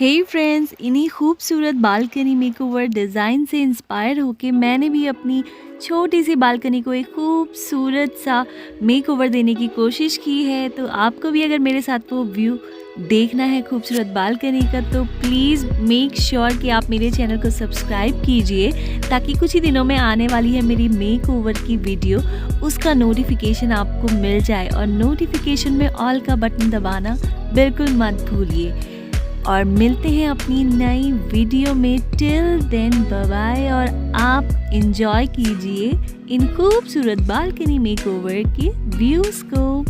हे friends, इन्हीं खूबसूरत balcony makeover design से इंस्पायर होके मैंने भी अपनी छोटी सी बालकनी को एक खूबसूरत सा मेकओवर देने की कोशिश की है। तो आपको भी अगर मेरे साथ वो व्यू देखना है खूबसूरत बालकनी का, तो प्लीज़ मेक श्योर कि आप मेरे चैनल को सब्सक्राइब कीजिए, ताकि कुछ ही दिनों में आने वाली है मेरी मेकओवर की वीडियो, उसका नोटिफिकेशन आपको मिल जाए। और नोटिफिकेशन में ऑल का बटन दबाना बिल्कुल मत भूलिए। और मिलते हैं अपनी नई वीडियो में। टिल देन बाय बाय, और आप इंजॉय कीजिए इन खूबसूरत बालकनी मेकओवर के व्यूज़ को।